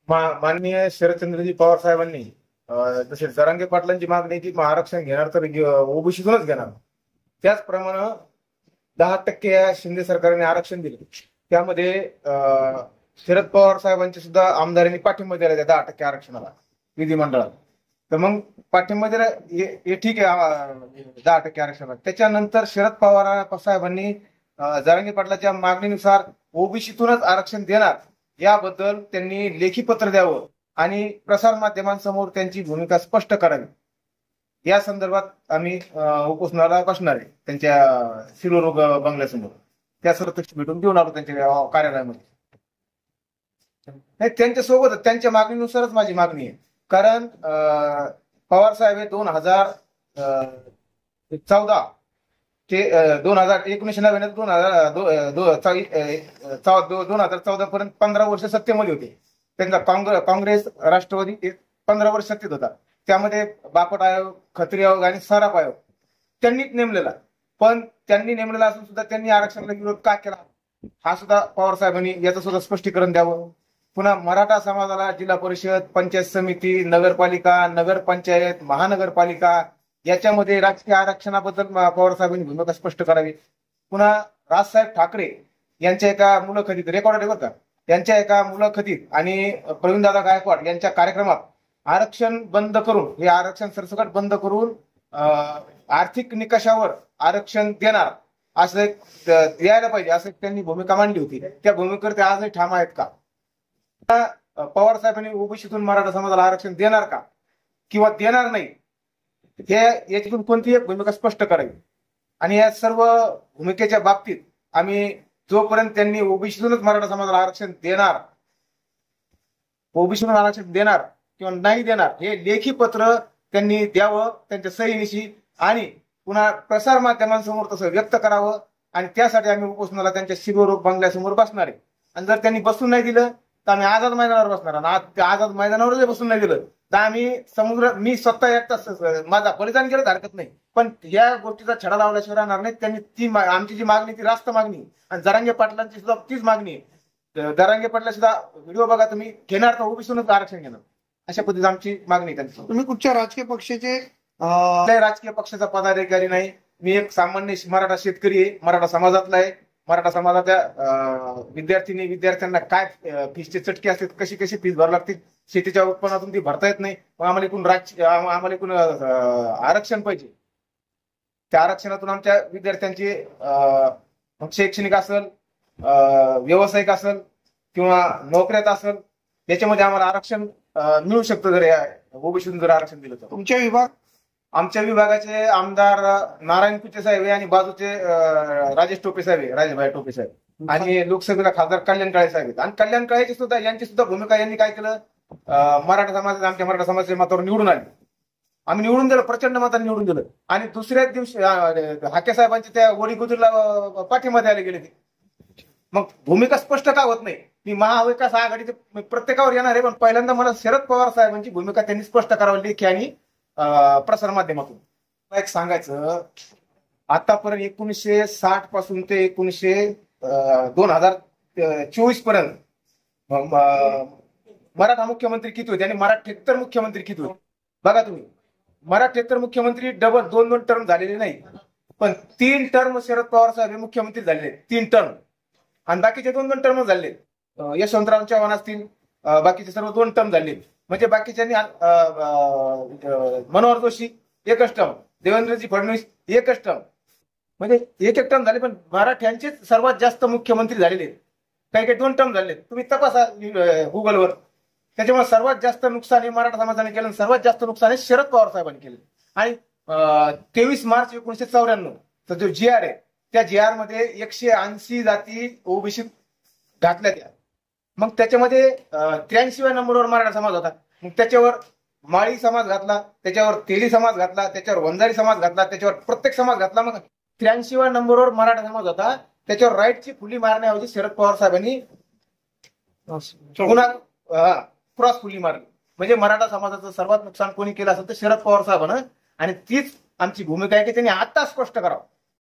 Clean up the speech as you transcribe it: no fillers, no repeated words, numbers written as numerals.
माननीय शरदचंद्रजी पवार साहेबांनी जसे जरांगे पाटलांची मागणी की आरक्षण घेणार तर ओबीसीतूनच घेणार, त्याचप्रमाणे 10% या शिंदे सरकारने आरक्षण दिले. त्यामध्ये शरद पवार साहेबांचे सुद्धा आमदारांनी पाठिंबा दिला त्या 10% आरक्षणाला विधिमंडळात. तर मग पाठिंबा दिला हे ठीक आहे 10% आरक्षणाला. त्याच्यानंतर शरद पवार साहेबांनी जरांगे पाटलाच्या मागणीनुसार ओबीसीतूनच आरक्षण देणार याबद्दल त्यांनी लेखी पत्र द्यावं आणि प्रसार माध्यमांसमोर त्यांची भूमिका स्पष्ट करावी. या संदर्भात आम्ही उपोषणाला बसणार आहे त्यांच्या शिरूर बंगल्यासमोर. त्या प्रत्यक्ष भेटून घेऊन आलो त्यांच्या कार्यालयामध्ये. नाही, त्यांच्यासोबत त्यांच्या मागणीनुसारच माझी मागणी आहे. कारण पवार साहेब हे 2014 ते 1999 2014 पर्यंत 15 वर्ष सत्तेमध्ये होते. त्यांचा काँग्रेस राष्ट्रवादी 15 वर्ष सत्तेत होता. त्यामध्ये बापट आयोग, खत्री आयोग आणि सराफ आयोग त्यांनीच नेमलेला. पण त्यांनी नेमलेला असून सुद्धा त्यांनी आरक्षणाला विरोध का केला हा सुद्धा पवार साहेबांनी याचं सुद्धा स्पष्टीकरण द्यावं. पुन्हा मराठा समाजाला जिल्हा परिषद, पंचायत समिती, नगरपालिका, नगरपंचायत, महानगरपालिका याच्यामध्ये राजकीय आरक्षणाबद्दल पवार साहेबांनी भूमिका स्पष्ट करावी. पुन्हा राजसाहेब ठाकरे यांच्या एका मुलाखतीत, रेकॉर्ड आहे बरं का, यांच्या एका मुलाखतीत आणि प्रवीणदादा गायकवाड यांच्या कार्यक्रमात आरक्षण बंद करून, हे आरक्षण सरसकट बंद करून आर्थिक निकषावर आरक्षण देणार असं द्यायला पाहिजे असं त्यांनी भूमिका मांडली होती. त्या भूमिकेवर ते आजही ठाम आहेत का? पवार साहेबांनी ओबीसीतून मराठा समाजाला आरक्षण देणार का किंवा देणार नाही हे याच्यातून कोणती एक भूमिका स्पष्ट करावी. आणि या सर्व भूमिकेच्या बाबतीत आम्ही जोपर्यंत त्यांनी ओबीसीतूनच मराठा समाजाला आरक्षण देणार, ओबीसीतून आरक्षण देणार किंवा नाही देणार हे लेखी पत्र त्यांनी द्यावं त्यांच्या सहीनिशी आणि पुन्हा प्रसार माध्यमांसमोर तसं व्यक्त करावं. आणि त्यासाठी आम्ही उपोषणाला त्यांच्या शिरूर बंगल्यासमोर बसणार आहे. आणि जर त्यांनी बसून नाही दिलं तर आम्ही आझाद मैदानावर बसणार. आणि आझाद मैदानावर जर बसून नाही दिलं तर आम्ही मी स्वतः एकटा माझा बलिदान केलं हरकत नाही, पण या गोष्टीचा छडा लावल्याशिवाय राहणार नाही. त्यांनी आमची जी मागणी ती रास्त मागणी आणि जरांगे पाटलांची सुद्धा तीच मागणी आहे. जरांगे पाटला सुद्धा व्हिडिओ बघा तुम्ही, घेणार तर ओबीसीतूनच आरक्षण घेणार अशा पद्धतीची आमची मागणी त्यांची. तुम्ही कुठच्या राजकीय पक्षाचे? राजकीय पक्षाचा पदाधिकारी नाही, मी एक सामान्य मराठा शेतकरी आहे, मराठा समाजातला आहे. मराठा समाजाच्या विद्यार्थ्यांना काय फीसचे चटके असतात, कशी कशी फीस भरावी लागते, शेतीच्या उत्पन्नातून ती भरता येत नाही. आम्हाला एकूण आरक्षण पाहिजे. त्या आरक्षणातून आमच्या विद्यार्थ्यांची शैक्षणिक असेल, व्यावसायिक असेल किंवा नोकऱ्यात असेल याच्यामध्ये आम्हाला आरक्षण मिळू शकतं जर ओबीसीतून जर आरक्षण दिलं तर. तुमच्या विभाग? आमच्या विभागाचे आमदार नारायण कुचे साहेब आणि बाजूचे राजेश टोपे साहेब, राजेशभाई टोपे साहेब आणि लोकसभेला खासदार कल्याण काळे साहेब आहेत. आणि कल्याण काळेची सुद्धा यांची सुद्धा भूमिका, यांनी काय केलं, आमच्या मराठा समाजाच्या मतावर निवडून आले. आम्ही निवडून दिलं, प्रचंड मताने निवडून दिलं. आणि दुसऱ्याच दिवशी हाके साहेबांच्या त्या वडीगुजूरला पाठिंबा द्यायला गेले ते. मग भूमिका स्पष्ट का होत नाही? मी महाविकास आघाडीचे प्रत्येकावर येणार आहे, पण पहिल्यांदा मला शरद पवार साहेबांची भूमिका त्यांनी स्पष्ट करावी लेखी आणि प्रसार माध्यमातून. एक सांगायचं, आतापर्यंत 1960 पासून ते 2024 पर्यंत मराठा मुख्यमंत्री किती होते आणि मराठेतर मुख्यमंत्री किती होते बघा तुम्ही. मराठेतर मुख्यमंत्री डबल 2 टर्म झालेले नाही, पण 3 टर्म शरद पवार साहेब हे मुख्यमंत्री झालेले, 3 टर्म. आणि बाकीचे 2 टर्म झाले. यशवंतराव चव्हाण असतील, बाकीचे सर्व 2 टर्म झाले. म्हणजे बाकीच्यांनी मनोहर जोशी एकच टर्म, देवेंद्रजी फडणवीस एकच टर्म, म्हणजे एक टर्म झाले. पण मराठ्यांचे सर्वात जास्त मुख्यमंत्री झालेले, काही काही 2 टर्म झाले. तुम्ही तपासा गुगलवर. त्याच्यामुळे सर्वात जास्त नुकसान हे मराठा समाजाने केलं, सर्वात जास्त नुकसान हे शरद पवार साहेबांनी केलं. आणि 23 मार्च 1994 चा जो GR आहे, त्या GR मध्ये 180 जाती ओबीसी घातल्या त्या. मग त्याच्यामध्ये 83व्या नंबरवर मराठा समाज होता. मग त्याच्यावर माळी समाज घातला, त्याच्यावर तेली समाज घातला, त्याच्यावर वंजारी समाज घातला, त्याच्यावर प्रत्येक समाज घातला. मग 83व्या नंबरवर मराठा समाज होता. त्याच्यावर राईटची फुली मारण्याऐवजी शरद पवार साहेबांनी पुन्हा क्रॉस फुली मारली. म्हणजे मराठा समाजाचं सर्वात नुकसान कोणी केलं असेल तर शरद पवार साहेबांना. आणि तीच आमची भूमिका आहे की त्यांनी आता स्पष्ट करावं.